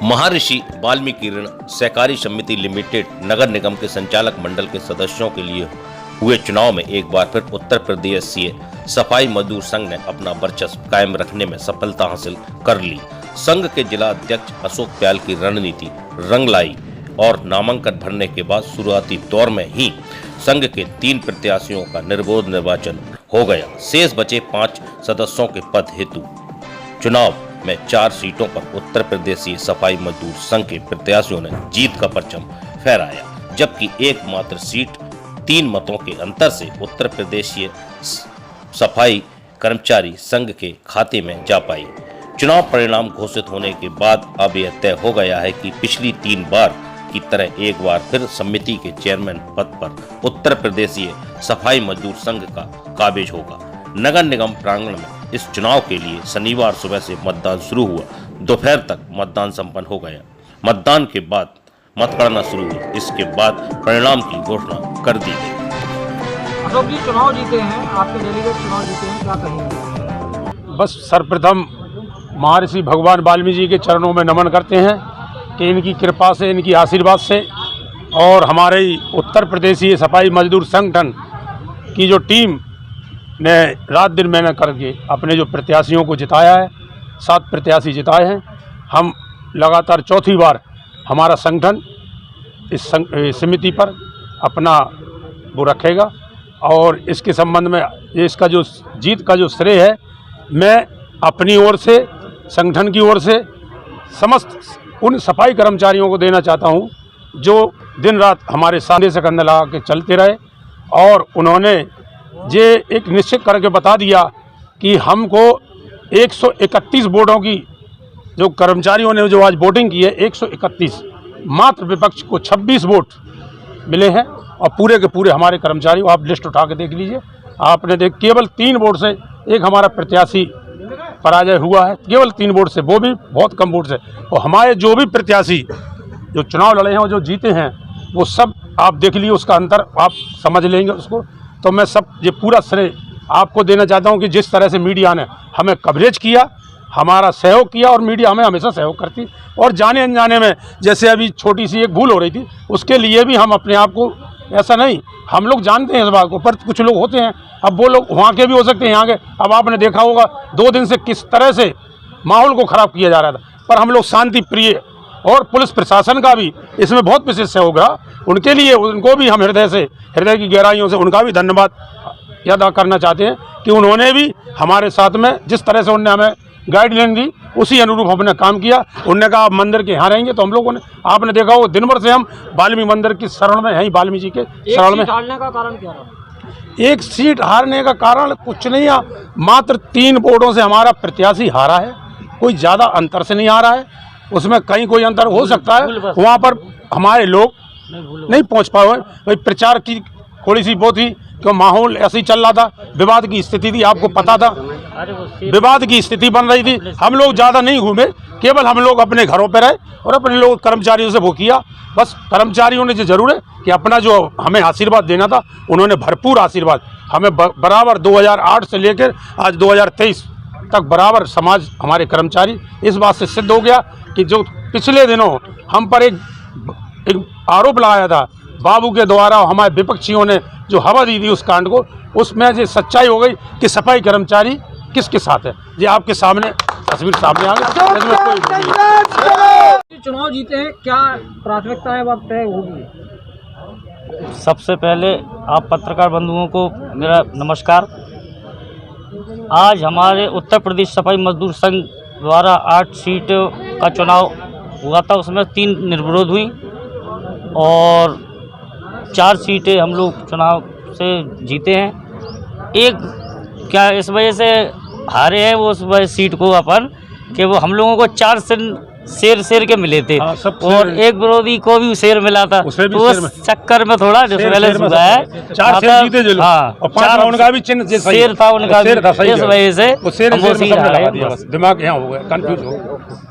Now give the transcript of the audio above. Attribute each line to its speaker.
Speaker 1: महर्षि वाल्मीकि ऋण सहकारी समिति लिमिटेड नगर निगम के संचालक मंडल के सदस्यों के लिए हुए चुनाव में एक बार फिर उत्तर प्रदेशीय सफाई मजदूर संघ ने अपना वर्चस्व कायम रखने में सफलता हासिल कर ली। संघ के जिला अध्यक्ष अशोक प्याल की रणनीति रंग लाई और नामांकन भरने के बाद शुरुआती दौर में ही संघ के 3 प्रत्याशियों का निर्विरोध निर्वाचन हो गया। शेष बचे 5 सदस्यों के पद हेतु चुनाव में 4 सीटों पर उत्तर प्रदेशीय सफाई मजदूर संघ के प्रत्याशियों ने जीत का परचम फहराया, जबकि एकमात्र सीट 3 मतों के अंतर से उत्तर प्रदेशीय सफाई कर्मचारी संघ के खाते में जा पाई। चुनाव परिणाम घोषित होने के बाद अब यह तय हो गया है कि पिछली 3 बार की तरह एक बार फिर समिति के चेयरमैन पद पर उत्तर प्रदेशीय सफाई मजदूर संघ का काबिज होगा। नगर निगम प्रांगण में इस चुनाव के लिए शनिवार सुबह से मतदान शुरू हुआ। दोपहर तक मतदान संपन्न हो गया। मतदान के बाद मतगणना शुरू हुई। इसके बाद परिणाम की घोषणा कर दी गई।
Speaker 2: अशोक जी चुनाव जीते हैं, आपके डेलीगेट चुनाव जीते हैं, क्या कहेंगे?
Speaker 3: बस सर्वप्रथम महर्षि भगवान वाल्मीकि जी के चरणों में नमन करते हैं कि इनकी कृपा से, इनकी आशीर्वाद से और हमारे उत्तर प्रदेशीय सफाई मजदूर संगठन की जो टीम ने रात दिन मेहनत करके अपने जो प्रत्याशियों को जिताया है, 7 प्रत्याशी जिताए हैं। हम लगातार चौथी बार हमारा संगठन इस समिति पर अपना वो रखेगा और इसके संबंध में इसका जो जीत का जो श्रेय है, मैं अपनी ओर से, संगठन की ओर से समस्त उन सफाई कर्मचारियों को देना चाहता हूं जो दिन रात हमारे साथ से कंधा लगा के चलते रहे और उन्होंने ये एक निश्चित करके बता दिया कि हमको 131 वोटों की जो कर्मचारियों ने जो आज वोटिंग की है, 131, मात्र विपक्ष को 26 वोट मिले हैं और पूरे के पूरे हमारे कर्मचारी, आप लिस्ट उठा के देख लीजिए, आपने केवल 3 वोट से एक हमारा प्रत्याशी पराजय हुआ है, केवल 3 वोट से, वो भी बहुत कम वोट से। और हमारे जो भी प्रत्याशी जो चुनाव लड़े हैं और जो जीते हैं, वो सब आप देख लीजिए, उसका अंतर आप समझ लेंगे उसको। तो मैं सब ये पूरा श्रेय आपको देना चाहता हूं कि जिस तरह से मीडिया ने हमें कवरेज किया, हमारा सहयोग किया और मीडिया हमें हमेशा सहयोग करती, और जाने अनजाने में जैसे अभी छोटी सी एक भूल हो रही थी, उसके लिए भी हम अपने आप को, ऐसा नहीं, हम लोग जानते हैं इस बात को, पर कुछ लोग होते हैं, अब वो लोग वहाँ के भी हो सकते हैं, यहाँ के। अब आपने देखा होगा 2 दिन से किस तरह से माहौल को ख़राब किया जा रहा था, पर हम लोग शांति प्रिय और पुलिस प्रशासन का भी इसमें बहुत विशेष सहयोग रहा। उनके लिए, उनको भी हम हृदय की गहराइयों से उनका भी धन्यवाद अदा करना चाहते हैं कि उन्होंने भी हमारे साथ में जिस तरह से उन्होंने हमें गाइडलाइन दी, उसी अनुरूप हमने काम किया। उन्होंने कहा आप मंदिर के यहाँ रहेंगे, तो हम लोगों ने, आपने देखा हो दिन भर से हम वाल्मीकि मंदिर की शरण में हैं, वाल्मीकि जी के शरण में।
Speaker 2: हारने का कारण क्या रहा?
Speaker 3: एक सीट हारने का कारण कुछ नहीं है, मात्र 3 वोटों से हमारा प्रत्याशी हारा है, कोई ज़्यादा अंतर से नहीं हारा है। उसमें कहीं कोई अंतर हो सकता है, वहाँ पर हमारे लोग नहीं पहुँच पाए। भाई प्रचार की थोड़ी सी वो थी कि माहौल ऐसे ही चल रहा था, विवाद की स्थिति थी, आपको पता था, विवाद की स्थिति बन रही थी। हम लोग ज़्यादा नहीं घूमे, केवल हम लोग अपने घरों पर रहे और अपने लोग कर्मचारियों से वो किया। बस कर्मचारियों ने जो जरूर है कि अपना जो हमें आशीर्वाद देना था, उन्होंने भरपूर आशीर्वाद हमें बराबर 2008 से लेकर आज 2023 तक बराबर समाज, हमारे कर्मचारी, इस बात से सिद्ध हो गया कि जो पिछले दिनों हम पर एक आरोप लगाया था बाबू के द्वारा, हमारे विपक्षियों ने जो हवा दी थी उस कांड को, उसमें ये सच्चाई हो गई कि सफाई कर्मचारी किसके साथ है। ये आपके सामने तस्वीर सामने आ गई।
Speaker 2: चुनाव जीते हैं, क्या प्राथमिकता है वह तय होगी?
Speaker 4: सबसे पहले आप पत्रकार बंधुओं को मेरा नमस्कार। आज हमारे उत्तर प्रदेश सफाई मजदूर संघ द्वारा 8 सीट का चुनाव हुआ था, उसमें 3 निर्विरोध हुई और 4 सीटें हम लोग चुनाव से जीते हैं। एक क्या इस वजह से हारे हैं, वो उस वजह सीट को अपन कि वो हम लोगों को 4 शेर के मिले थे। और एक विरोधी को भी शेर मिला था, तो उस चक्कर में थोड़ा डिसबैलेंस हुआ है।
Speaker 3: 4 शेर जीते जो लोग,
Speaker 4: हाँ,
Speaker 3: और 5 उनका भी चिन्ह
Speaker 4: शेर था, उनका इस वजह से
Speaker 3: दिमाग यहाँ हो गया, कंफ्यूज हो गया।